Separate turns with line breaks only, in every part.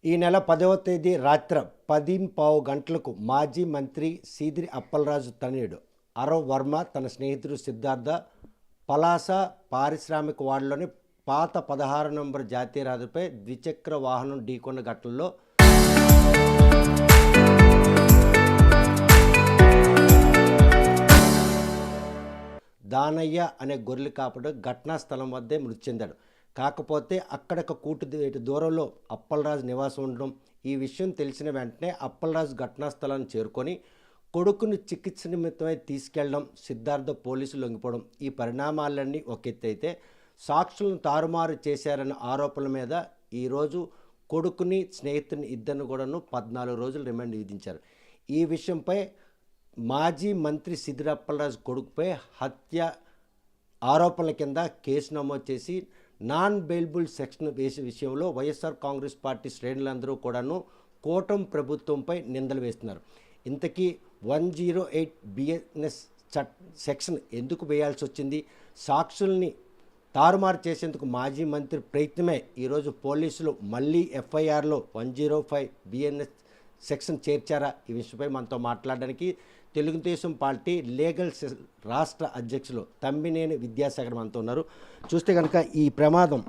ఈ నెల 10వ తేదీ రాత్రి 10:15 గంటలకు మాజీ మంత్రి సీదిరి అప్పలరాజు తనయుడు అరవ్ వర్మ తన స్నేహితుడు సిద్ధార్థ పలాస పారిశ్రామిక వార్డులోని పాత 16 నంబర్ జాతీయ రహదారిపై ద్విచక్ర వాహనం ఢీకొన్న ఘటనలో దానయ్య అనే గొర్రెలు కాపడు ఘటనా స్థలం వద్దే మృతి చెందాడు. కాకపోతే అక్కడొక కూటు దూరంలో అప్పలరాజు నివాసం ఉండడం, ఈ విషయం తెలిసిన వెంటనే అప్పలరాజు ఘటనా స్థలాన్ని చేరుకొని కొడుకును చికిత్స నిమిత్తమై తీసుకెళ్లడం, సిద్ధార్థ పోలీసులు లొంగిపోవడం, ఈ పరిణామాలన్నీ ఒక ఎత్తైతే సాక్షులను తారుమారు చేశారన్న ఆరోపణల మీద ఈరోజు కొడుకుని స్నేహితుని ఇద్దరిని కూడాను 14 రోజులు రిమాండ్ విధించారు. ఈ విషయంపై మాజీ మంత్రి సీదిరి అప్పలరాజు కొడుకుపై హత్య ఆరోపణల కింద కేసు నమోదు చేసి నాన్ బెయిలబుల్ సెక్షన్ వేసే విషయంలో వైఎస్ఆర్ కాంగ్రెస్ పార్టీ శ్రేణులందరూ కూడాను కూటమి ప్రభుత్వంపై నిందలు వేస్తున్నారు. ఇంతకీ 108 బిఎన్ఎస్ సెక్షన్ ఎందుకు వేయాల్సి వచ్చింది? సాక్షుల్ని తారుమారు చేసేందుకు మాజీ మంత్రి ప్రయత్నమే ఈరోజు పోలీసులు మళ్ళీ ఎఫ్ఐఆర్లో 105 బిఎన్ఎస్ సెక్షన్ చేర్చారా? ఈ విషయంపై మనతో మాట్లాడడానికి తెలుగుదేశం పార్టీ లీగల్ సెల్ రాష్ట్ర అధ్యక్షులు తమ్మినేని విద్యాసాగర్ మనతో ఉన్నారు. చూస్తే కనుక ఈ ప్రమాదం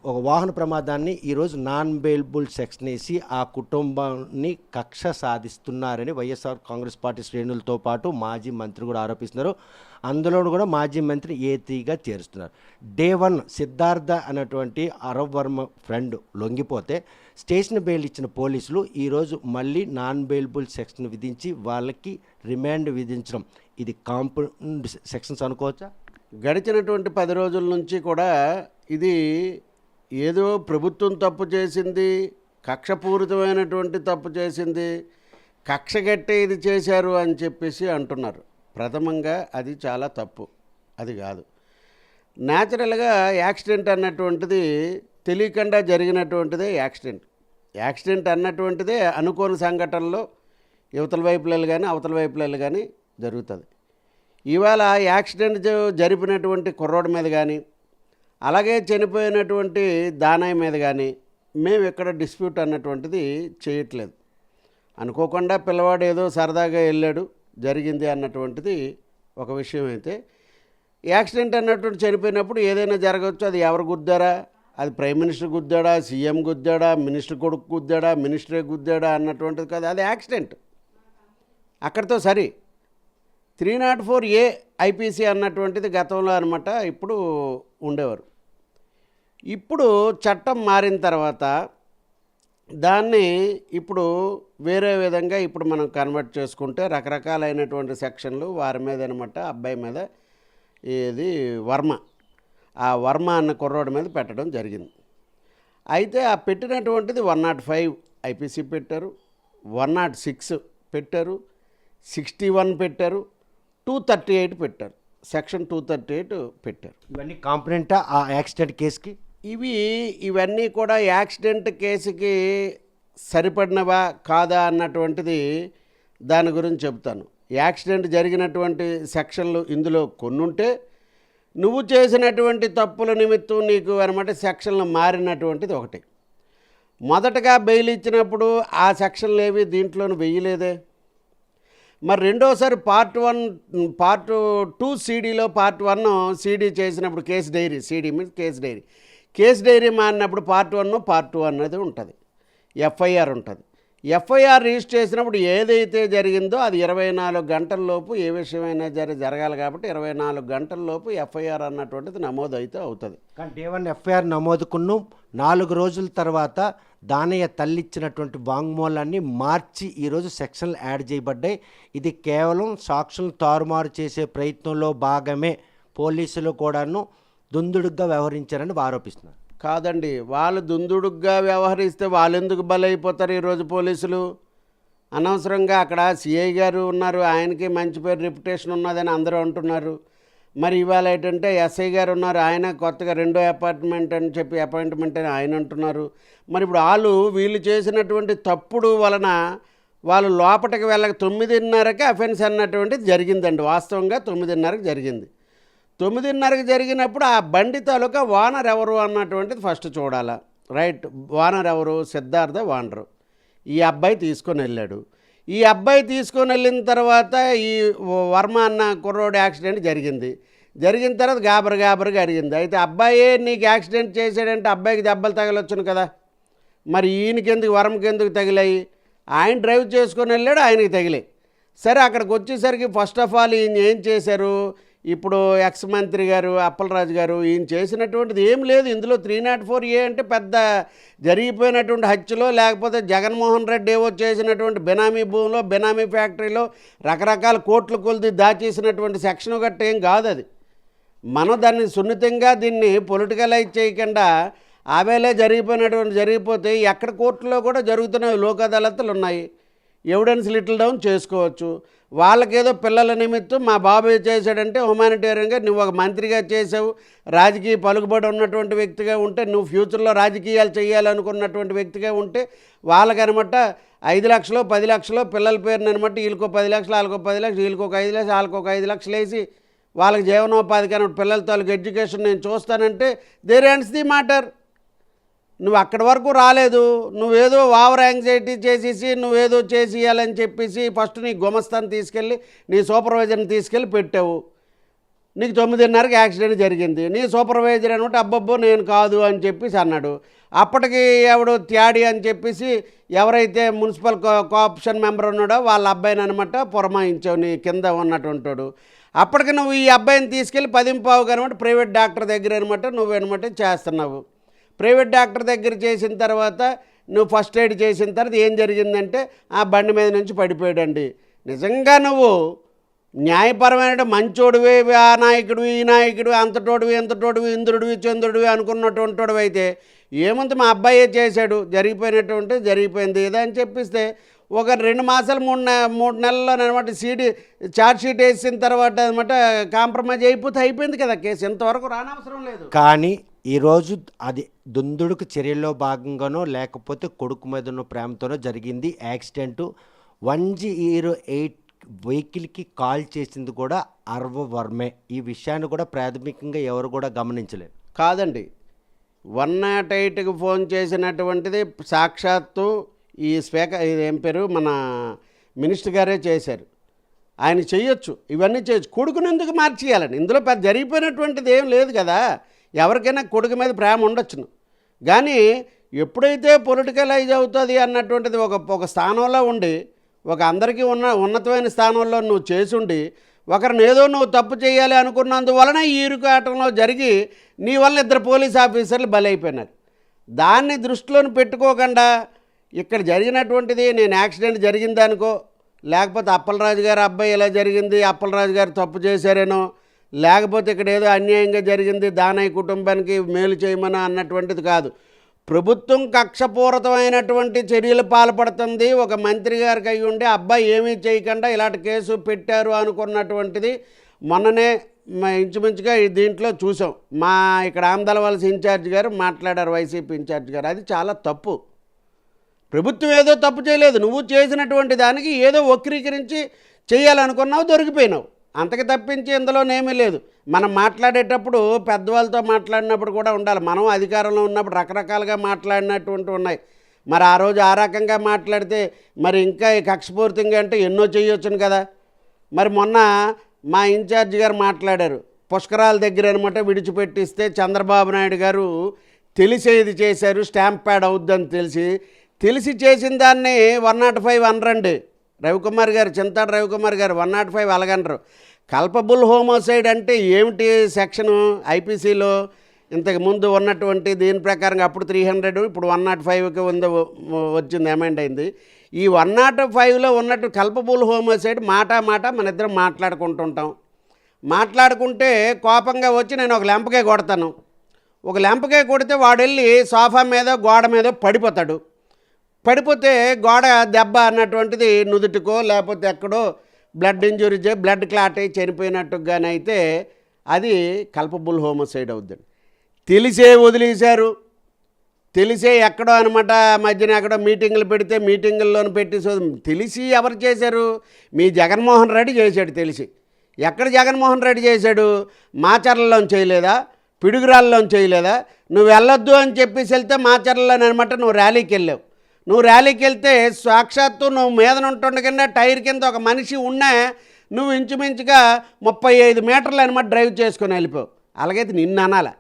ఒక వాహన ప్రమాదాన్ని ఈరోజు నాన్ బెయిలబుల్ సెక్షన్ వేసి ఆ కుటుంబాన్ని కక్ష సాధిస్తున్నారని వైఎస్ఆర్ కాంగ్రెస్ పార్టీ శ్రేణులతో పాటు మాజీ మంత్రి కూడా ఆరోపిస్తున్నారు. అందులో కూడా మాజీ మంత్రి ఏతీగా చేరుస్తున్నారు. డే 1 సిద్ధార్థ అనేటువంటి అరవ్ వర్మ ఫ్రెండ్ లొంగిపోతే స్టేషన్ బెయిల్ ఇచ్చిన పోలీసులు ఈరోజు మళ్ళీ నాన్ బెయిలబుల్ సెక్షన్ విధించి వాళ్ళకి రిమాండ్ విధించడం, ఇది కాంపౌండ్ సెక్షన్స్ అనుకోవచ్చా?
గడిచినటువంటి 10 రోజుల నుంచి కూడా ఇది ఏదో ప్రభుత్వం తప్పు చేసింది, కక్షపూరితమైనటువంటి తప్పు చేసింది, కక్షగట్టే ఇది చేశారు అని చెప్పేసి అంటున్నారు. ప్రథమంగా అది చాలా తప్పు, అది కాదు. న్యాచురల్గా యాక్సిడెంట్ అన్నటువంటిది తెలియకుండా జరిగినటువంటిదే యాక్సిడెంట్ అన్నటువంటిదే అనుకోని సంఘటనలో యువతల వైపులలో కానీ అవతల వైపులలో కానీ జరుగుతుంది. ఇవాళ యాక్సిడెంట్ జరిపినటువంటి కుర్రోడి మీద కానీ అలాగే చనిపోయినటువంటి దానయ్య మీద కానీ మేము ఇక్కడ డిస్ప్యూట్ అన్నటువంటిది చేయట్లేదు. అనుకోకుండా పిల్లవాడు ఏదో సరదాగా వెళ్ళాడు, జరిగింది అన్నటువంటిది ఒక విషయం. అయితే యాక్సిడెంట్ అన్నటువంటి చనిపోయినప్పుడు ఏదైనా జరగవచ్చు. అది ఎవరు గుద్దారా, అది ప్రైమ్ మినిస్టర్ గుద్దాడా, సీఎం గుద్దాడా, మినిస్టర్ కొడుకు గుద్దాడా, మినిస్టరే గుద్దాడా అన్నటువంటిది కాదు, అది యాక్సిడెంట్. అక్కడితో సరి. 304A ఐపీసీ అన్నటువంటిది గతంలో అనమాట ఇప్పుడు ఉండేవారు. ఇప్పుడు చట్టం మారిన తర్వాత దాన్ని ఇప్పుడు వేరే విధంగా ఇప్పుడు మనం కన్వర్ట్ చేసుకుంటే రకరకాలైనటువంటి సెక్షన్లు వారి మీద అనమాట, అబ్బాయి మీద ఇది వర్మ, ఆ వర్మ అన్న కుర్రోడి మీద పెట్టడం జరిగింది. అయితే ఆ పెట్టినటువంటిది 105 ఐపీసీ పెట్టారు, 106 పెట్టారు, 61 పెట్టారు, 238 పెట్టారు, సెక్షన్ 238 పెట్టారు.
ఇవన్నీ కాంపనెంటా ఆ యాక్సిడెంట్ కేసుకి?
ఇవన్నీ కూడా యాక్సిడెంట్ కేసుకి సరిపడినవా కాదా అన్నటువంటిది దాని గురించి చెప్తాను. యాక్సిడెంట్ జరిగినటువంటి సెక్షన్లు ఇందులో కొన్ని ఉంటే నువ్వు చేసినటువంటి తప్పుల నిమిత్తం నీకు అనమాట సెక్షన్లు మారినటువంటిది ఒకటి. మొదటగా బెయిల్ ఇచ్చినప్పుడు ఆ సెక్షన్లు ఏవి దీంట్లోనూ వెయ్యలేదే. మరి రెండోసారి పార్ట్ 2 సీడీలో పార్ట్ 1 సీడీ చేసినప్పుడు case dairy, CD means case dairy మారినప్పుడు పార్ట్ 1 పార్ట్ 2 అన్నది ఉంటుంది, ఎఫ్ఐఆర్ ఉంటుంది. ఎఫ్ఐఆర్ రిజిస్టర్ చేసినప్పుడు ఏదైతే జరిగిందో అది 24 గంటల్లోపు ఏ విషయమైనా జరగాలి కాబట్టి 24 గంటల్లోపు ఎఫ్ఐఆర్ అన్నటువంటిది నమోదు అయితే అవుతుంది.
కానీ డే 1 ఎఫ్ఐఆర్ నమోదుకున్న 4 రోజుల తర్వాత దానయ్య తల్లిచ్చినటువంటి వాంగ్మూలాన్ని మార్చి ఈరోజు సెక్షన్లు యాడ్ చేయబడ్డాయి. ఇది కేవలం సాక్షులను తారుమారు చేసే ప్రయత్నంలో భాగమే, పోలీసులు కూడాను దుందుడుగ్గా వ్యవహరించారని ఆరోపిస్తున్నారు.
కాదండి, వాళ్ళు దుందుడుగ్గా వ్యవహరిస్తే వాళ్ళు ఎందుకు బలైపోతారు? ఈరోజు పోలీసులు అనవసరంగా అక్కడ సిఐ గారు ఉన్నారు, ఆయనకి మంచి పేరు రెప్యుటేషన్ ఉన్నదని అందరూ అంటున్నారు. మరి ఇవాళ ఏంటంటే ఎస్ఐ గారు ఉన్నారు, ఆయన కొత్తగా 2వ అపార్ట్మెంట్ అని చెప్పి అపాయింట్మెంట్ అని ఆయన అంటున్నారు. మరి ఇప్పుడు వీళ్ళు చేసినటువంటి తప్పుడు వలన వాళ్ళు లోపలికి వెళ్ళక 9:30కి అఫెన్స్ అన్నటువంటిది జరిగిందండి. వాస్తవంగా 9:30కి జరిగింది. 9:30కి జరిగినప్పుడు ఆ బండి తాలూకా ఓనర్ ఎవరు అన్నటువంటిది ఫస్ట్ చూడాలా. రైట్. ఓనర్ ఎవరు? సిద్ధార్థ ఓనరు. ఈ అబ్బాయి తీసుకొని వెళ్ళాడు. ఈ అబ్బాయి తీసుకొని వెళ్ళిన తర్వాత ఈ వర్మ అన్న కుర్రోడు యాక్సిడెంట్ జరిగిన తర్వాత గాబరగా అడిగింది. అయితే అబ్బాయే నీకు యాక్సిడెంట్ చేశాడంటే అబ్బాయికి దెబ్బలు తగలొచ్చును కదా, మరి ఈయనకెందుకు వర్మకెందుకు తగిలాయి? ఆయన డ్రైవ్ చేసుకొని వెళ్ళాడు, ఆయనకి తగిలాయి. సరే, అక్కడికి వచ్చేసరికి ఫస్ట్ ఆఫ్ ఆల్ ఈయన ఏం చేశారు? ఇప్పుడు ఎక్స్ మంత్రి గారు అప్పలరాజు గారు ఈయన చేసినటువంటిది ఏం లేదు ఇందులో. 304A అంటే పెద్ద జరిగిపోయినటువంటి హత్యలో, లేకపోతే జగన్మోహన్ రెడ్డి ఏవో చేసినటువంటి బెనామీ భూమిలో, బెనామీ ఫ్యాక్టరీలో రకరకాల కోట్ల కొలిది దాచేసినటువంటి సెక్షన్ గట్ట ఏం కాదు అది. మనం దాన్ని సున్నితంగా దీన్ని పొలిటికలైజ్ చేయకుండా ఆవేలే జరిగిపోతే ఎక్కడ కోర్టులో కూడా జరుగుతున్న లోక్ అదాలత్లు ఉన్నాయి, ఎవిడెన్స్ లిటిల్ డౌన్ చేసుకోవచ్చు. వాళ్ళకేదో పిల్లల నిమిత్తం మా బాబు చేశాడంటే హ్యుమానిటేరియన్గా నువ్వు ఒక మంత్రిగా చేసావు, రాజకీయ పలుకుబడి ఉన్నటువంటి వ్యక్తిగా ఉంటే, నువ్వు ఫ్యూచర్లో రాజకీయాలు చేయాలనుకున్నటువంటి వ్యక్తిగా ఉంటే వాళ్ళకనమాట 5 లక్షలు 10 లక్షలు పిల్లల పేరుని అనమాట వీళ్ళకో 10 లక్షలు వాళ్ళకో 10 లక్షలు వీళ్ళకొక 5 లక్షలు వాళ్ళకొక 5 లక్షలు వేసి వాళ్ళకి జీవనోపాధి కానీ పిల్లల తాలూకు ఎడ్యుకేషన్ నేను చూస్తానంటే దేర్ ఎండ్స్ ది మ్యాటర్. నువ్వు అక్కడి వరకు రాలేదు, నువ్వేదో ఓవర్ యాంగ్జైటీ చేసేసి నువ్వేదో చేసేయాలని చెప్పేసి ఫస్ట్ నీ గుమస్తాన్ని తీసుకెళ్ళి నీ సూపర్వైజర్ని తీసుకెళ్ళి పెట్టావు. నీకు 9:30కి యాక్సిడెంట్ జరిగింది. నీ సూపర్వైజర్ అనమాట అబ్బబ్బో నేను కాదు అని చెప్పేసి అన్నాడు. అప్పటికి ఎవడు త్యాడి అని చెప్పేసి ఎవరైతే మున్సిపల్ కోఆప్షన్ మెంబర్ ఉన్నాడో వాళ్ళ అబ్బాయిని అనమాట పురమాయించావు నీ కింద ఉన్నటువంటాడు. అప్పటికి నువ్వు ఈ అబ్బాయిని తీసుకెళ్ళి 10:15 అనమాట ప్రైవేట్ డాక్టర్ దగ్గర అనమాట నువ్వనమాట చేస్తున్నావు. ప్రైవేట్ డాక్టర్ దగ్గర చేసిన తర్వాత నువ్వు ఫస్ట్ ఎయిడ్ చేసిన తర్వాత ఏం జరిగిందంటే ఆ బండి మీద నుంచి పడిపోయాడండి. నిజంగా నువ్వు న్యాయపరమైన మంచోడివి, ఆ నాయకుడివి ఈ నాయకుడివి అంతటోడివి ఇంతటోడివి ఇంద్రుడివి చంద్రుడివి అనుకున్నటువంటి అయితే ఏముంది మా అబ్బాయే చేశాడు, జరిగిపోయింది ఏదో అని చెప్పిస్తే ఒక 2 మాసాలు 3 నెలల్లో అనమాట ఛార్జ్ షీట్ వేసిన తర్వాత అనమాట కాంప్రమైజ్ అయిపోయింది కదా కేసు. ఇంతవరకు రానవసరం లేదు.
కానీ ఈరోజు అది దుందుడుకు చర్యల్లో భాగంగానో లేకపోతే కొడుకు మీద ఉన్న ప్రేమతోనో జరిగింది యాక్సిడెంటు. 108 వెహికల్కి కాల్ చేసింది కూడా అరవ వర్మే. ఈ విషయాన్ని కూడా ప్రాథమికంగా ఎవరు కూడా గమనించలేదు.
కాదండి, 108కి ఫోన్ చేసినటువంటిది సాక్షాత్తు ఈ స్పీకర్ ఏం పేరు మన మినిస్టర్ గారే చేశారు. ఆయన చేయొచ్చు, ఇవన్నీ చేయొచ్చు. కొడుకుని ఎందుకు మార్చేయాలని? ఇందులో పెద్ద జరిగిపోయినటువంటిది ఏం లేదు కదా. ఎవరికైనా కొడుకు మీద ప్రేమ ఉండొచ్చును, కానీ ఎప్పుడైతే పొలిటికలైజ్ అవుతుంది అన్నటువంటిది ఒక స్థానంలో ఉండి ఒక అందరికీ ఉన్నతమైన స్థానంలో నువ్వు చేసుండి ఒకరిని ఏదో నువ్వు తప్పు చేయాలి అనుకున్నందువలన ఈ ఇరుకాటంలో జరిగి నీ వల్ల 2 పోలీస్ ఆఫీసర్లు బలైపోయినారు. దాన్ని దృష్టిలోని పెట్టుకోకుండా ఇక్కడ జరిగినటువంటిది నేను యాక్సిడెంట్ జరిగిందనుకో, లేకపోతే అప్పలరాజు గారి అబ్బాయి ఇలా జరిగింది, అప్పలరాజు గారు తప్పు చేశారేనో, లేకపోతే ఇక్కడ ఏదో అన్యాయంగా జరిగింది దానయ్య కుటుంబానికి మేలు చేయమని అన్నటువంటిది కాదు. ప్రభుత్వం కక్షపూరితమైనటువంటి చర్యలు పాల్పడుతుంది. ఒక మంత్రి గారికి అయ్యి ఉండి అబ్బాయి ఏమీ చేయకుండా ఇలాంటి కేసు పెట్టారు అనుకున్నటువంటిది మొన్ననే ఇంచుమించుగా దీంట్లో చూసాం. మా ఇక్కడ ఆందలవలస ఇన్ఛార్జ్ గారు మాట్లాడారు, వైసీపీ ఇన్ఛార్జ్ గారు. అది చాలా తప్పు. ప్రభుత్వం ఏదో తప్పు చేయలేదు, నువ్వు చేసినటువంటి దానికి ఏదో వక్రీకరించి చేయాలనుకున్నావు, దొరికిపోయినావు. అంతకు తప్పించి ఇందులోనేమీ లేదు. మనం మాట్లాడేటప్పుడు పెద్దవాళ్ళతో మాట్లాడినప్పుడు కూడా ఉండాలి. మనం అధికారంలో ఉన్నప్పుడు రకరకాలుగా మాట్లాడినటువంటి ఉన్నాయి. మరి ఆ రోజు ఆ రకంగా మాట్లాడితే మరి ఇంకా కక్షపూరితంగా అంటే ఎన్నో చేయొచ్చును కదా. మరి మొన్న మా ఇన్ఛార్జ్ గారు మాట్లాడారు, పుష్కరాల దగ్గర అనమాట విడిచిపెట్టిస్తే చంద్రబాబు నాయుడు గారు తెలిసేది చేశారు, స్టాంప్ ప్యాడ్ అవుద్దని తెలిసి చేసిన దాన్ని 105 అనరండి. రవికుమార్ గారు, చింతాడు రవికుమార్ గారు 105 అలాగంటారు. కల్పబుల్ హోమోసైడ్ అంటే ఏమిటి సెక్షను ఐపీసీలో ఇంతకుముందు ఉన్నటువంటి దీని ప్రకారంగా అప్పుడు 300 ఇప్పుడు 105కి వచ్చింది, అమెండ్ అయింది. ఈ 105లో ఉన్నట్టు కల్పబుల్ హోమోసైడ్ మాట మన ఇద్దరం మాట్లాడుకుంటుంటాం. మాట్లాడుకుంటే కోపంగా వచ్చి నేను ఒక లెంపకాయ కొడతాను. ఒక లెంపకాయ కొడితే వాడెళ్ళి సోఫా మీద గోడ మీద పడిపోతే గోడ దెబ్బ అన్నటువంటిది నుదుటికో లేకపోతే ఎక్కడో బ్లడ్ ఇంజురీ బ్లడ్ క్లాట్ అయి చనిపోయినట్టుగానైతే అది కల్పబుల్ హోమోసైడ్ అవుద్దండి. తెలిసే వదిలేశారు, తెలిసే ఎక్కడో అనమాట మధ్యన ఎక్కడో మీటింగులు పెడితే మీటింగుల్లోనూ పెట్టి తెలిసి ఎవరు చేశారు? మీ జగన్మోహన్ రెడ్డి చేశాడు. తెలిసి ఎక్కడ జగన్మోహన్ రెడ్డి చేశాడు? మాచర్లలో చేయలేదా? పిడుగురాళ్ళలోంచి చేయలేదా? నువ్వు వెళ్ళొద్దు అని చెప్పేసి వెళ్తే మాచర్లలోనమాట నువ్వు ర్యాలీకి వెళ్ళావు. నువ్వు ర్యాలీకి వెళ్తే సాక్షాత్తు నువ్వు మీదన ఉంటుండగా టైర్ కింద ఒక మనిషి ఉన్నా నువ్వు ఇంచుమించుగా 35 మీటర్లు అనమాట డ్రైవ్ చేసుకొని వెళ్ళిపోవు. అలాగైతే నిన్ను అనాలా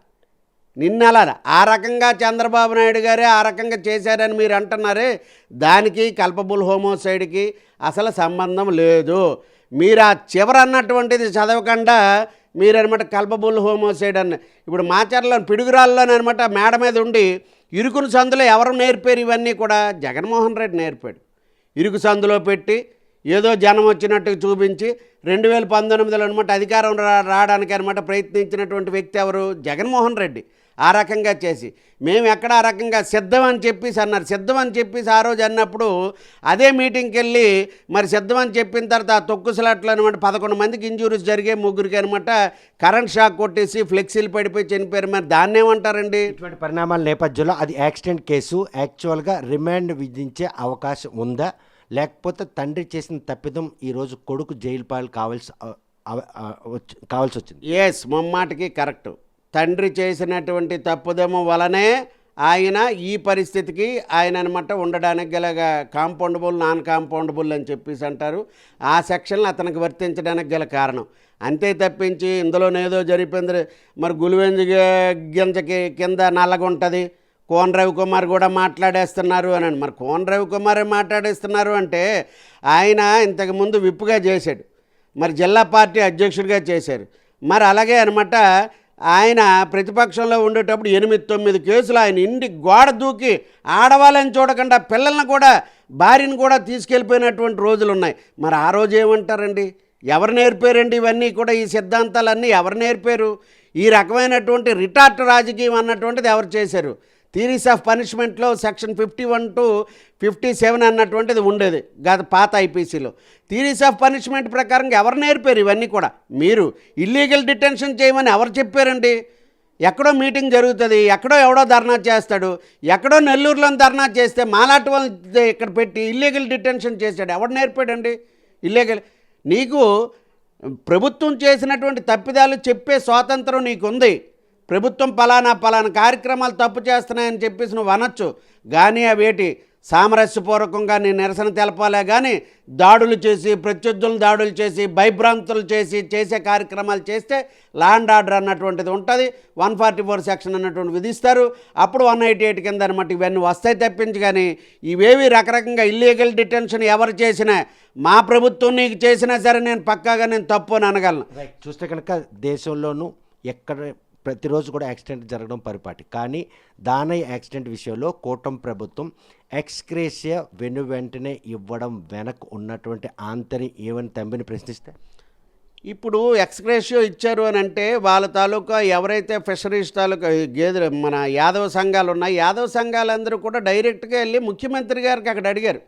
ఆ రకంగా చంద్రబాబు నాయుడు గారే ఆ రకంగా చేశారని మీరు అంటున్నారే, దానికి కల్పబుల్ హోమోసైడ్కి అసలు సంబంధం లేదు. మీరు ఆ చివరి అన్నటువంటిది చదవకుండా మీరనమాట కల్పబుల్ హోమోసైడ్ అన్న. ఇప్పుడు మాచర్లో పిడుగురాల్లోనమాట మేడ మీద ఉండి ఇరుకుని సందులో ఎవరు నేర్పారు ఇవన్నీ కూడా? జగన్మోహన్ రెడ్డి నేర్పాడు. ఇరుకు సందులో పెట్టి ఏదో జనం వచ్చినట్టు చూపించి 2019లో అనమాట అధికారం రావడానికి అనమాట ప్రయత్నించినటువంటి వ్యక్తి ఎవరు? జగన్మోహన్ రెడ్డి. ఆ రకంగా చేసి మేము ఎక్కడ ఆ రకంగా సిద్ధం అని చెప్పేసి అన్నారు. సిద్ధం అని చెప్పేసి ఆ రోజు అన్నప్పుడు అదే మీటింగ్కి వెళ్ళి మరి సిద్ధం అని చెప్పిన తర్వాత ఆ తొక్కుసలాట్లో అనమాట 11 మందికి ఇంజూరీస్ జరిగే, 3కి అనమాట కరెంట్ షాక్ కొట్టేసి ఫ్లెక్సీలు పడిపోయి చనిపోయారు. మరి దాన్ని ఏమంటారండి?
ఇటువంటి పరిణామాల నేపథ్యంలో అది యాక్సిడెంట్ కేసు, యాక్చువల్గా రిమాండ్ విధించే అవకాశం ఉందా? లేకపోతే తండ్రి చేసిన తప్పిదం ఈరోజు కొడుకు జైలు పాలు కావాల్సి వచ్చింది?
ఎస్, ముమ్మాటికి కరెక్టు. తండ్రి చేసినటువంటి తప్పుదము వలనే ఆయన ఈ పరిస్థితికి ఆయన అనమాట ఉండడానికి గల కాంపౌండబుల్, నాన్ కాంపౌండబుల్ అని చెప్పేసి అంటారు. ఆ సెక్షన్లు అతనికి వర్తించడానికి గల కారణం. అంతే తప్పించి ఇందులోనేదో జరిపింది. మరి గులివెంజి గింజకి కింద నల్లగుంటుంది, కోన రవికుమార్ కూడా మాట్లాడేస్తున్నారు అని. మరి కోన రవికుమారే మాట్లాడేస్తున్నారు అంటే ఆయన ఇంతకుముందు విప్పుగా చేశాడు, మరి జిల్లా పార్టీ అధ్యక్షుడిగా చేశారు. మరి అలాగే అనమాట ఆయన ప్రతిపక్షంలో ఉండేటప్పుడు 8-9 కేసులు ఆయన ఇంటి గోడ దూకి ఆడవాళ్ళని చూడకుండా పిల్లల్ని కూడా, భార్యను కూడా తీసుకెళ్ళిపోయినటువంటి రోజులు ఉన్నాయి. మరి ఆ రోజు ఏమంటారండి? ఎవరు నేర్పారండి ఇవన్నీ కూడా? ఈ సిద్ధాంతాలన్నీ ఎవరు నేర్పారు? ఈ రకమైనటువంటి రిటార్ట్ రాజకీయం అన్నటువంటిది ఎవరు చేశారు? థియరీస్ ఆఫ్ పనిష్మెంట్లో సెక్షన్ 51 to 57 అన్నటువంటిది ఉండేది గత పాత ఐపీసీలో. థియరీస్ ఆఫ్ పనిష్మెంట్ ప్రకారం ఎవరు నేర్పారు ఇవన్నీ కూడా? మీరు ఇల్లీగల్ డిటెన్షన్ చేయమని ఎవరు చెప్పారండి? ఎక్కడో మీటింగ్ జరుగుతుంది, ఎక్కడో ఎవడో ధర్నా చేస్తాడు, ఎక్కడో నెల్లూరులో ధర్నా చేస్తే మాలాంటి వాళ్ళు ఇక్కడ పెట్టి ఇల్లీగల్ డిటెన్షన్ చేశాడు. ఎవడు నేర్పాడండి ఇల్లీగల్? నీకు ప్రభుత్వం చేసినటువంటి తప్పిదాలు చెప్పే స్వాతంత్రం నీకుంది. ప్రభుత్వం పలానా కార్యక్రమాలు తప్పు చేస్తున్నాయని చెప్పేసి నువ్వు అనొచ్చు, కానీ అవేటి సామరస్యపూర్వకంగా నీ నిరసన తెలపాలే కానీ దాడులు చేసి, ప్రత్యర్థులను దాడులు చేసి, భయభ్రాంతులు చేసే కార్యక్రమాలు చేస్తే లా అండ్ ఆర్డర్ అన్నటువంటిది ఉంటుంది. 144 సెక్షన్ అన్నటువంటి విధిస్తారు. అప్పుడు 188 కింద అనమాట ఇవన్నీ వస్తాయి తప్పించి. కానీ ఇవేవి రకరకంగా ఇల్లీగల్ డిటెన్షన్ ఎవరు చేసినా, మా ప్రభుత్వం నీకు చేసినా సరే నేను పక్కాగా నేను తప్పు అని అనగలను.
చూస్తే కనుక దేశంలోనూ ఎక్కడ ప్రతిరోజు కూడా యాక్సిడెంట్ జరగడం పరిపాటి. కానీ దానయ్య యాక్సిడెంట్ విషయంలో కూటమి ప్రభుత్వం ఎక్స్గ్రేషియా వెంటనే ఇవ్వడం వెనక ఉన్నటువంటి ఆంతని ఏమని తంబిని ప్రశ్నిస్తే,
ఇప్పుడు ఎక్స్గ్రేషియో ఇచ్చారు అని అంటే వాళ్ళ తాలూకా ఎవరైతే ఫిషరీస్ తాలూకా గేదెలు మన యాదవ సంఘాలు ఉన్నాయి, యాదవ సంఘాలందరూ కూడా డైరెక్ట్గా వెళ్ళి ముఖ్యమంత్రి గారికి అక్కడ అడిగారు.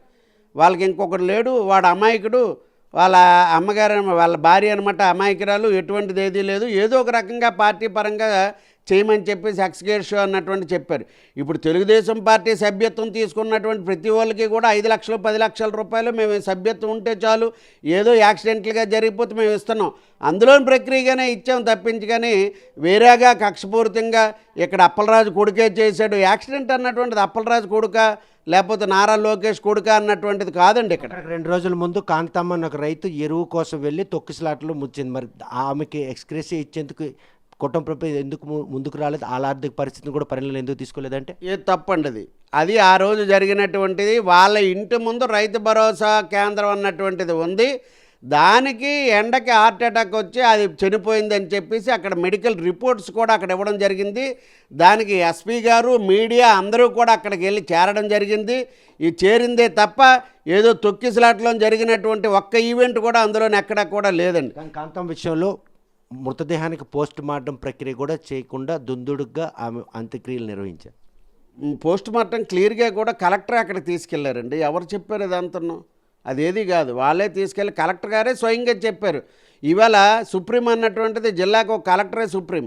వాళ్ళకి ఇంకొకటి లేడు, వాడు అమాయకుడు, వాళ్ళ అమ్మగారు వాళ్ళ భార్య అనమాట అమాయకురాలు, ఎటువంటిది ఏదీ లేదు, ఏదో ఒక రకంగా పార్టీ పరంగా చేయమని చెప్పేసి ఎక్స్గ్రేషియో అన్నటువంటి చెప్పారు. ఇప్పుడు తెలుగుదేశం పార్టీ సభ్యత్వం తీసుకున్నటువంటి ప్రతి వాళ్ళకి కూడా 5 లక్షలు 10 లక్షల రూపాయలు మేము సభ్యత్వం ఉంటే చాలు, ఏదో యాక్సిడెంట్లుగా జరిగిపోతే మేము ఇస్తున్నాం, అందులోని ప్రక్రియగానే ఇచ్చాం తప్పించి. కానీ వేరేగా కక్షపూరితంగా ఇక్కడ అప్పలరాజు కొడుకే చేశాడు, యాక్సిడెంట్ అన్నటువంటిది అప్పలరాజు కొడుక లేకపోతే నారా లోకేష్ కొడుక అన్నటువంటిది కాదండి. ఇక్కడ
2 రోజుల ముందు కాంతమ్మ అనే ఒక రైతు ఎరువు కోసం వెళ్ళి తొక్కిసలాట్లో ముచ్చింది. మరి ఆమెకి ఎక్స్గ్రేషియా ఇచ్చేందుకు కుటుంబ ప్రభుత్వం ఎందుకు ముందుకు రాలేదు? వాళ్ళ ఆర్థిక పరిస్థితిని కూడా పరిణామాలు ఎందుకు తీసుకోలేదంటే
ఏ తప్పండి అది ఆ రోజు జరిగినటువంటిది. వాళ్ళ ఇంటి ముందు రైతు భరోసా కేంద్రం అన్నటువంటిది ఉంది, దానికి ఎండకి హార్ట్ అటాక్ వచ్చి అది చనిపోయిందని చెప్పేసి అక్కడ మెడికల్ రిపోర్ట్స్ కూడా అక్కడ ఇవ్వడం జరిగింది. దానికి ఎస్పీ గారు, మీడియా అందరూ కూడా అక్కడికి వెళ్ళి చేరడం జరిగింది. ఇది చేరిందే తప్ప ఏదో తొక్కిసలాట్లో జరిగినటువంటి ఒక్క ఈవెంట్ కూడా అందులోనే ఎక్కడా కూడా లేదండి.
కానీ కాంతం విషయంలో మృతదేహానికి పోస్ట్ మార్టం ప్రక్రియ కూడా చేయకుండా దుందుడుగ్గా ఆమె అంత్యక్రియలు నిర్వహించారు.
పోస్ట్ మార్టం క్లియర్గా కూడా కలెక్టర్ అక్కడికి తీసుకెళ్లారండి. ఎవరు చెప్పారు ఇదంతను? అదేది కాదు, వాళ్ళే తీసుకెళ్ళి కలెక్టర్ గారే స్వయంగా చెప్పారు. ఇవాళ సుప్రీం అన్నటువంటిది జిల్లాకు ఒక కలెక్టరే సుప్రీం,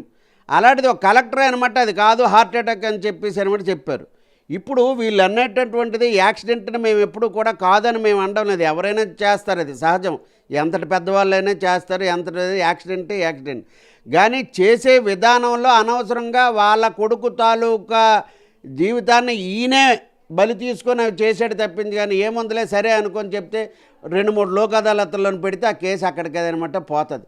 అలాంటిది ఒక కలెక్టరే అనమాట అది కాదు హార్ట్ అటాక్ అని చెప్పేసి అనమాట చెప్పారు. ఇప్పుడు వీళ్ళు అన్నటువంటిది యాక్సిడెంట్ని మేము ఎప్పుడు కూడా కాదని మేము అనడం లేదు, ఎవరైనా చేస్తారు, అది సహజం, ఎంతటి పెద్దవాళ్ళైనా చేస్తారు, ఎంతటి యాక్సిడెంట్. కానీ చేసే విధానంలో అనవసరంగా వాళ్ళ కొడుకు తాలూకా జీవితాన్ని ఈయనే బలి తీసుకొని అవి చేసాడు తప్పింది. కానీ ఏముందిలే సరే అనుకొని చెప్తే 2-3 లోక్ అదాలత్లను పెడితే ఆ కేసు అక్కడికదనమాట పోతుంది.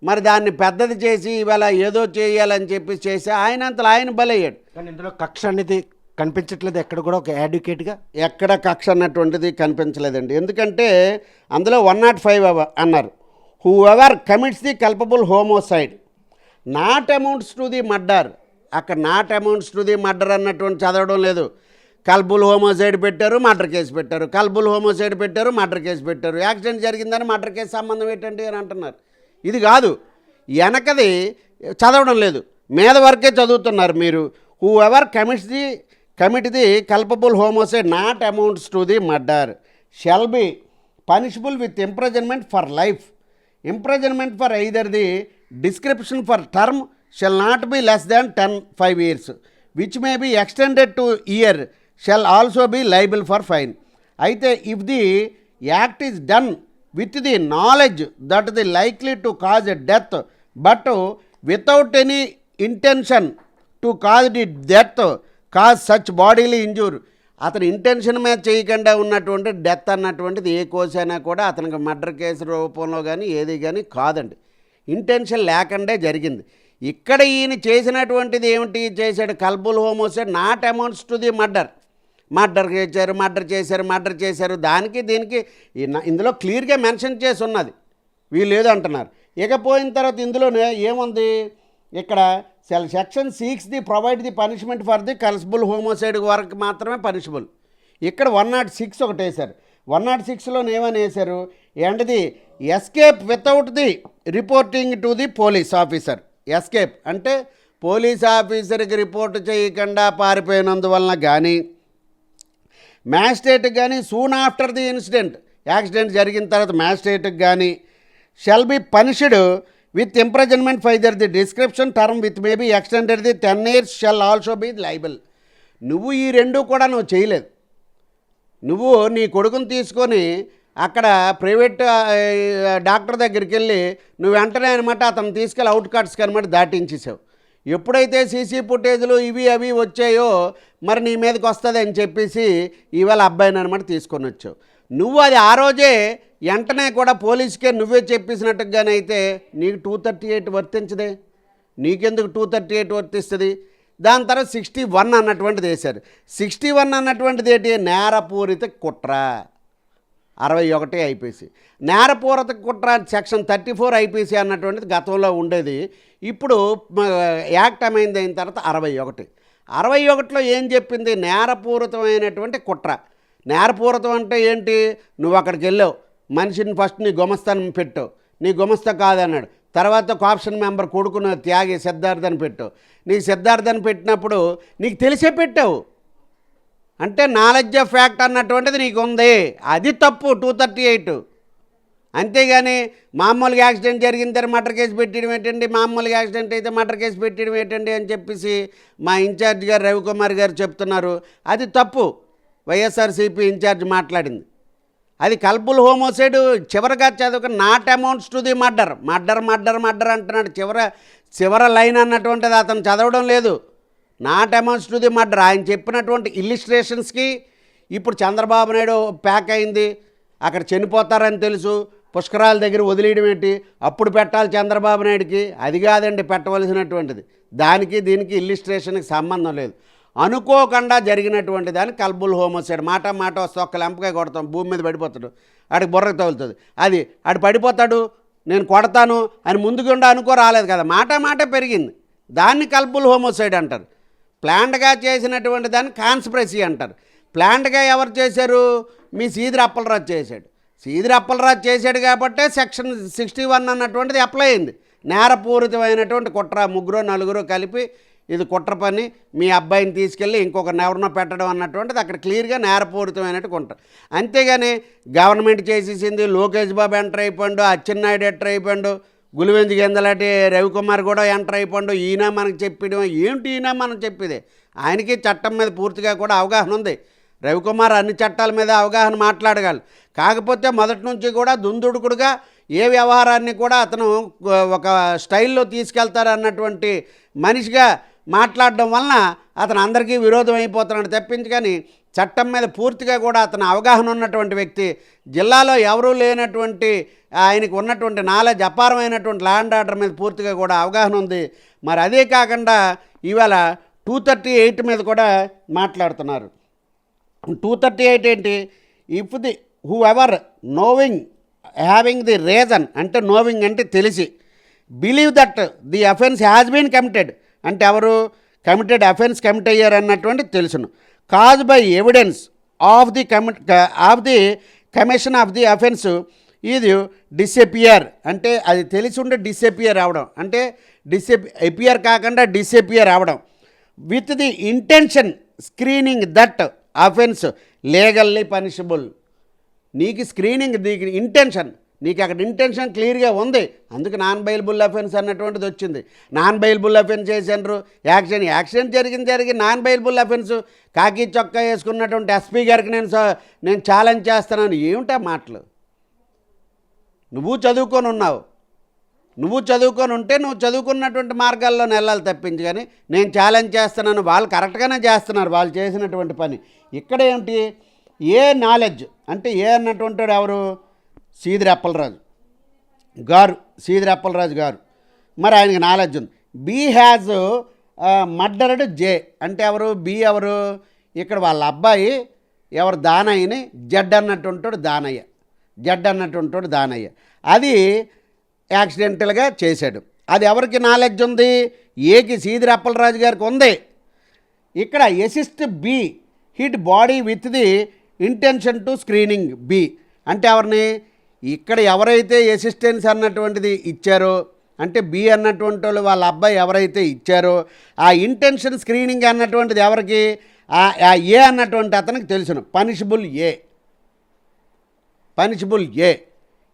మరి దాన్ని పెద్దది చేసి ఇవాళ ఏదో చేయాలని చెప్పి చేసి ఆయనంతలో ఆయన బలయ్యాడు.
కానీ ఇందులో కక్ష అనేది కనిపించట్లేదు ఎక్కడ కూడా ఒక అడ్వకేట్గా.
ఎక్కడ కక్ష అన్నటువంటిది కనిపించలేదండి. ఎందుకంటే అందులో 105 అన్నారు, whoever commits the culpable homicide not amounts to the murder. అక్కడ not amounts to the murder అన్నటువంటి చదవడం లేదు. కల్బుల్ హోమోసైడ్ పెట్టారు, మర్డర్ కేసు పెట్టారు, కల్బుల్ హోమోసైడ్ పెట్టారు, మర్డర్ కేసు పెట్టారు. యాక్సిడెంట్ జరిగిందని మర్డర్ కేసు సంబంధం ఏంటండి అని అంటున్నారు. ఇది కాదు, వెనకది చదవడం లేదు, మీద వరకే చదువుతున్నారు మీరు. Whoever commit the culpable homicide not amounts to the murder shall be punishable with imprisonment for life. Imprisonment for either the description for term shall not be less than 5 years which may be extended to year shall also be liable for fine. అయితే if the act is done with the knowledge that the likely to cause a death but without any intention to cause the death cause such bodily injure. అతను intention మీద చేయకుండా ఉన్నటువంటి death అన్నటువంటిది ఏ కోసైనా కూడా అతనికి murder case రూపంలో కానీ ఏది కానీ కాదండి. ఇంటెన్షన్ లేకుండే జరిగింది. ఇక్కడ ఈయన చేసినటువంటిది ఏమిటి చేశాడు? Culpable homicide not amounts to the murder చేశారు. దానికి దీనికి ఇందులో క్లియర్గా మెన్షన్ చేసి ఉన్నది, వీళ్ళు ఏదో అంటున్నారు. ఇకపోయిన తర్వాత ఇందులోనే ఏముంది, ఇక్కడ section 6 the provide the punishment for the culpable homicide వరకు మాత్రమే పనిషబుల్. ఇక్కడ 106 ఒకటి వేశారు. 106లో ఏమని వేశారు? ఏంటిది escape without the reporting to the police officer. Escape అంటే పోలీస్ ఆఫీసర్కి రిపోర్ట్ చేయకుండా పారిపోయినందువలన కానీ, మ్యాజిస్ట్రేట్కి కానీ soon after the incident accident జరిగిన తర్వాత మ్యాజిస్ట్రేట్కి కానీ shall be punished with imprisonment for the description term with maybe extended the 10 years shall also be liable. నువ్వు ఈ రెండు కూడా నువ్వు చేయలేదు. నువ్వు నీ కొడుకుని తీసుకొని అక్కడ ప్రైవేట్ డాక్టర్ దగ్గరికి వెళ్ళి నువ్వు వెంటనే అనమాట అతను తీసుకెళ్ళి అవుట్ కట్స్కి అనమాట దాటించేసావు. ఎప్పుడైతే సీసీ ఫుటేజ్లు ఇవి అవి వచ్చాయో మరి నీ మీదకి వస్తుంది అని చెప్పేసి ఇవాళ అబ్బాయిని అనమాట తీసుకొని వచ్చావు. నువ్వు అది ఆ రోజే వెంటనే కూడా పోలీసుకే నువ్వే చెప్పేసినట్టుగానే అయితే నీకు 238 వర్తించదే. నీకెందుకు 238 వర్తిస్తుంది? దాని తర్వాత 61 అన్నటువంటిది వేశారు. 61 అన్నటువంటిది ఏంటి? నేరపూరిత కుట్ర 61 ఐపీసీ. నేరపూరిత కుట్ర సెక్షన్ 34 ఐపీసీ అన్నటువంటిది గతంలో ఉండేది. ఇప్పుడు యాక్ట్ అమైంది అయిన తర్వాత 61లో ఏం చెప్పింది? నేరపూరితమైనటువంటి కుట్ర. నేరపూరితం అంటే ఏంటి? నువ్వు అక్కడికి వెళ్ళావు, మనిషిని ఫస్ట్ నీ గుమస్తాన్ని పెట్టావు, నీ గుమస్తా కాదన్నాడు. తర్వాత కాప్షన్ మెంబర్ కొడుకును త్యాగి సిద్ధార్థని పెట్టావు. నీకు సిద్ధార్థని పెట్టినప్పుడు నీకు తెలిసే పెట్టావు అంటే నాలెడ్జ్ ఆఫ్ ఫ్యాక్ట్ అన్నటువంటిది నీకు ఉంది. అది తప్పు 238. అంతేగాని మామూలుగా యాక్సిడెంట్ జరిగిందని మర్డర్ కేసు పెట్టడం ఏంటండి, మామూలుగా యాక్సిడెంట్ అయితే మర్డర్ కేసు పెట్టడం ఏంటండి అని చెప్పేసి మా ఇన్ఛార్జ్ గారు రవికుమార్ గారు చెప్తున్నారు. అది తప్పు. వైఎస్ఆర్సీపీ ఇన్ఛార్జ్ మాట్లాడింది అది కల్బుల్ హోమోసైడ్. చివరిగా చదువుకు not amounts to the murder అంటున్నాడు. చివర లైన్ అన్నటువంటిది అతను చదవడం లేదు. Not amounts to the murder. ఆయన చెప్పినటువంటి ఇల్లిస్ట్రేషన్స్కి ఇప్పుడు చంద్రబాబు నాయుడు ప్యాక్ అయింది. అక్కడ చనిపోతారని తెలుసు, పుష్కరాల దగ్గర వదిలేయడం ఏంటి, అప్పుడు పెట్టాలి చంద్రబాబు నాయుడికి. అది కాదండి పెట్టవలసినటువంటిది. దానికి దీనికి ఇల్లిస్ట్రేషన్కి సంబంధం లేదు. అనుకోకుండా జరిగినటువంటి దాన్ని కల్బుల్ హోమోసైడ్. మాట వస్తే ఒక్క లెంపకాయ కొడతాం, భూమి మీద పడిపోతాడు, ఆడికి బుర్రకు తగులుతుంది. అది ఆడు పడిపోతాడు, నేను కొడతాను అని ముందుకుండా అనుకో రాలేదు కదా, మాట పెరిగింది. దాన్ని కల్బుల్ హోమోసైడ్ అంటారు. ప్లాంట్గా చేసినటువంటి దాన్ని కాన్స్పిరసీ అంటారు. ప్లాంట్గా ఎవరు చేశారు? మీ సీదిరి అప్పలరాజు చేశాడు. సీదిరి అప్పలరాజు చేశాడు కాబట్టే సెక్షన్ 61 అన్నటువంటిది అప్లై అయింది. నేరపూరితమైనటువంటి కుట్ర, 3-4 కలిపి ఇది కుట్ర పని, మీ అబ్బాయిని తీసుకెళ్ళి ఇంకొకరిని ఎవరినో పెట్టడం అన్నటువంటిది అక్కడ క్లియర్గా నేరపూరితమైనట్టు కుట్ర. అంతేగాని గవర్నమెంట్ చేసేసింది, లోకేష్ బాబు ఎంటర్ అయిపోయాడు, అచ్చెన్నాయుడు ఎంటర్ అయిపోయాడు, గులివెంజి గిందలాంటి రవికుమార్ కూడా ఎంటర్ అయిపోయాడు, ఈయన మనకు చెప్పడం ఏంటి? ఈయన మనం చెప్పేది. ఆయనకి చట్టం మీద పూర్తిగా కూడా అవగాహన ఉంది. రవికుమార్ అన్ని చట్టాల మీద అవగాహన మాట్లాడగలరు. కాకపోతే మొదటి నుంచి కూడా దుందుడుకుడుగా ఏ వ్యవహారాన్ని కూడా అతను ఒక స్టైల్లో తీసుకెళ్తారన్నటువంటి మనిషిగా మాట్లాడడం వలన అతను అందరికీ విరోధం అయిపోతున్నాడు తప్పించి, కానీ చట్టం మీద పూర్తిగా కూడా అతను అవగాహన ఉన్నటువంటి వ్యక్తి. జిల్లాలో ఎవరూ లేనటువంటి ఆయనకు ఉన్నటువంటి నాలెడ్జ్, అపారమైనటువంటి లా అండ్ ఆర్డర్ మీద పూర్తిగా కూడా అవగాహన ఉంది. మరి అదే కాకుండా ఇవాళ 238 మీద కూడా మాట్లాడుతున్నారు. 238 ఏంటి? If the whoever knowing having the reason, అంటే నోవింగ్ అంటే తెలిసి, believe that the offence has been committed, అంటే ఎవరు కమిటెడ్ అఫెన్స్ కమిట్ అయ్యారు అన్నటువంటి తెలుసును, cause by evidence of the commission of the offence ఇది డిసపియర్, అంటే అది తెలిసి ఉంటే డిసపియర్ అవడం, అంటే అపియర్ కాకుండా డిసపియర్ అవడం, with the intention screening that offence legally punishable. నీకు స్క్రీనింగ్, నీకు ఇంటెన్షన్, నీకు అక్కడ ఇంటెన్షన్ క్లియర్గా ఉంది, అందుకు నాన్ బెయిలబుల్ అఫెన్స్ అన్నటువంటిది వచ్చింది. నాన్ బెయిలబుల్ అఫెన్స్ చేశారు, యాక్సిడెంట్ జరిగి నాన్ బెయిలబుల్ అఫెన్స్. కాకి చొక్కా వేసుకున్నటువంటి ఎస్పీ గారికి నేను ఛాలెంజ్ చేస్తున్నాను. ఏమిటా మాటలు? నువ్వు చదువుకొని ఉన్నావు, నువ్వు చదువుకొని ఉంటే నువ్వు చదువుకున్నటువంటి మార్గాల్లో వెళ్ళాలి తప్పించి, కానీ నేను ఛాలెంజ్ చేస్తున్నాను. వాళ్ళు కరెక్ట్గానే చేస్తున్నారు వాళ్ళు చేసినటువంటి పని. ఇక్కడ ఏమిటి? ఏ నాలెడ్జ్ అంటే ఏ అన్నటువంటి ఎవరు? సీదిరి అప్పలరాజు గారు. మరి ఆయనకి నాలెడ్జ్ ఉంది. బి హ్యాజ్ మర్డర్డ్ జే, అంటే ఎవరు? బి ఎవరు? ఇక్కడ వాళ్ళ అబ్బాయి ఎవరు? దానయ్యని జడ్ అన్నటువంటి దానయ్య అది యాక్సిడెంటల్గా చేశాడు. అది ఎవరికి నాలెడ్జ్ ఉంది? ఏకి సీదిరి అప్పలరాజు గారికి ఉంది. ఇక్కడ assist be hit body with the intention to screening be, అంటే ఎవరిని? ఇక్కడ ఎవరైతే అసిస్టెన్స్ అన్నటువంటిది ఇచ్చారో, అంటే బి అన్నటువంటి వాళ్ళు వాళ్ళ అబ్బాయి ఎవరైతే ఇచ్చారో, ఆ ఇంటెన్షన్ స్క్రీనింగ్ అన్నటువంటిది ఎవరికి? ఆ ఏ అన్నటువంటి అతనికి తెలుసును. పనిషబుల్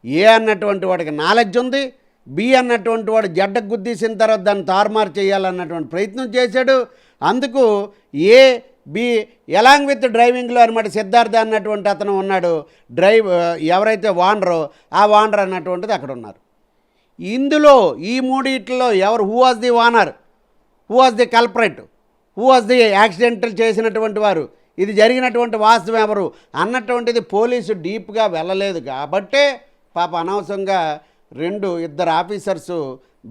ఏ అన్నటువంటి వాడికి నాలెడ్జ్ ఉంది. బి అన్నటువంటి వాడు జడ్డకు గుద్దీసిన తర్వాత దాన్ని తారుమారు చేయాలన్నటువంటి ప్రయత్నం చేశాడు. అందుకు ఏ బి ఎలాంగ్ విత్ డ్రైవింగ్లో అనమాట సిద్ధార్థ అన్నటువంటి అతను ఉన్నాడు. ఎవరైతే వాండరో ఆ వాండర్ అన్నటువంటిది అక్కడ ఉన్నారు. ఇందులో ఈ మూడిట్లో ఎవరు? Who was the owner, who was the culprit, who was the accidental చేసినటువంటి వారు, ఇది జరిగినటువంటి వాస్తవం ఎవరు అన్నటువంటిది పోలీసు డీప్గా వెళ్ళలేదు. కాబట్టే పాప అనవసరంగా ఇద్దరు ఆఫీసర్సు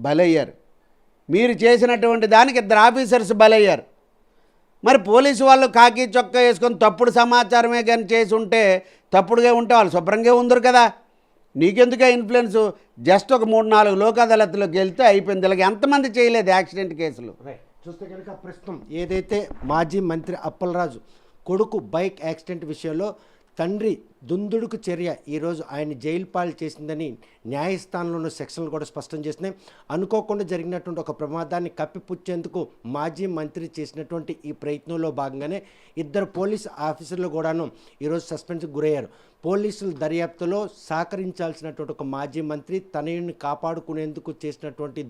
బలయ్యారు. మీరు చేసినటువంటి దానికి ఇద్దరు ఆఫీసర్స్ బలయ్యారు. మరి పోలీసు వాళ్ళు కాకి చొక్కా వేసుకొని తప్పుడు సమాచారమే కానీ చేసి ఉంటే, తప్పుడుగా ఉంటే వాళ్ళు శుభ్రంగా ఉందరు కదా. నీకెందుకే ఇన్ఫ్లుయెన్స్? జస్ట్ ఒక 3-4 లోక్ అదాలత్లోకి వెళ్తే అయిపోయింది. ఇలాగ ఎంతమంది చేయలేదు యాక్సిడెంట్ కేసులు?
చూస్తే కనుక ప్రస్తుతం ఏదైతే మాజీ మంత్రి అప్పలరాజు కొడుకు బైక్ యాక్సిడెంట్ విషయంలో తండ్రి దుందుడుకు చర్య ఈరోజు ఆయన జైలు పాలు చేసిందని న్యాయస్థానంలోని సెక్షన్లు కూడా స్పష్టం చేస్తున్నాయి. అనుకోకుండా జరిగినటువంటి ఒక ప్రమాదాన్ని కప్పిపుచ్చేందుకు మాజీ మంత్రి చేసినటువంటి ఈ ప్రయత్నంలో భాగంగానే ఇద్దరు పోలీసు ఆఫీసర్లు కూడాను ఈరోజు సస్పెన్స్కి గురయ్యారు. పోలీసుల దర్యాప్తులో సహకరించాల్సినటువంటి ఒక మాజీ మంత్రి తనయుడిని కాపాడుకునేందుకు చేసినటువంటి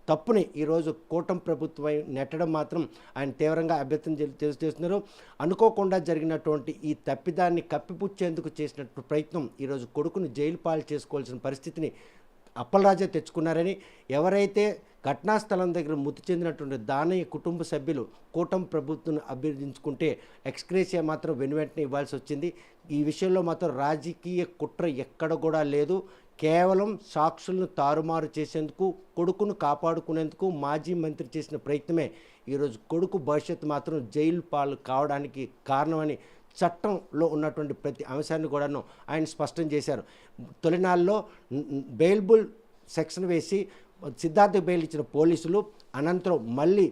తప్పుని ఈరోజు కూటమి ప్రభుత్వం నెట్టడం మాత్రం ఆయన తీవ్రంగా అభ్యర్థన చేస్తున్నారు. అనుకోకుండా జరిగినటువంటి ఈ తప్పిదాన్ని కప్పిపుచ్చేందుకు చేసినట్టు ప్రయత్నం ఈరోజు కొడుకును జైలు పాలు చేసుకోవాల్సిన పరిస్థితిని అప్పలరాజే తెచ్చుకున్నారని, ఎవరైతే ఘటనా స్థలం దగ్గర మృతి చెందినటువంటి దానయ్య కుటుంబ సభ్యులు కూటమి ప్రభుత్వం అభ్యర్థించుకుంటే ఎక్స్గ్రేషియా మాత్రం వెనువెంటనే ఇవ్వాల్సి వచ్చింది. ఈ విషయంలో మాత్రం రాజకీయ కుట్ర ఎక్కడ కూడా లేదు. కేవలం సాక్షులను తారుమారు చేసేందుకు, కొడుకును కాపాడుకునేందుకు మాజీ మంత్రి చేసిన ప్రయత్నమే ఈరోజు కొడుకు భవిష్యత్తు మాత్రం జైలు పాలు కావడానికి కారణమని చట్టంలో ఉన్నటువంటి ప్రతి అంశాన్ని కూడాను ఆయన స్పష్టం చేశారు. తొలినాళ్ళలో బెయిలబుల్ సెక్షన్ వేసి సిద్ధార్థ బెయిల్ ఇచ్చిన పోలీసులు అనంతరం మళ్ళీ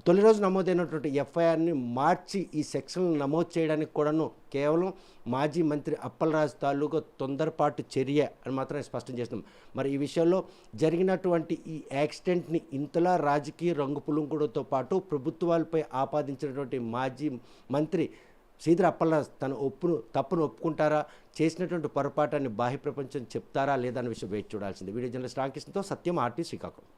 తొలి రోజు నమోదైనటువంటి ఎఫ్ఐఆర్ని మార్చి ఈ సెక్షన్లు నమోదు చేయడానికి కూడాను కేవలం మాజీ మంత్రి అప్పలరాజు తాలూకా తొందరపాటు చర్య అని మాత్రం స్పష్టం చేస్తున్నాం. మరి ఈ విషయంలో జరిగినటువంటి ఈ యాక్సిడెంట్ని ఇంతలా రాజకీయ రంగు పులుంకుడుతో పాటు ప్రభుత్వాలపై ఆపాదించినటువంటి మాజీ మంత్రి సీదిరి అప్పలరాజు తప్పును ఒప్పుకుంటారా, చేసినటువంటి పొరపాటాన్ని బాహ్య ప్రపంచం చెప్తారా లేదా అనే విషయం వేచి చూడాల్సింది. వీడియో జర్నలిస్ట్ రామకృష్ణతో సత్యం, ఆర్టీ శ్రీకాకుళం.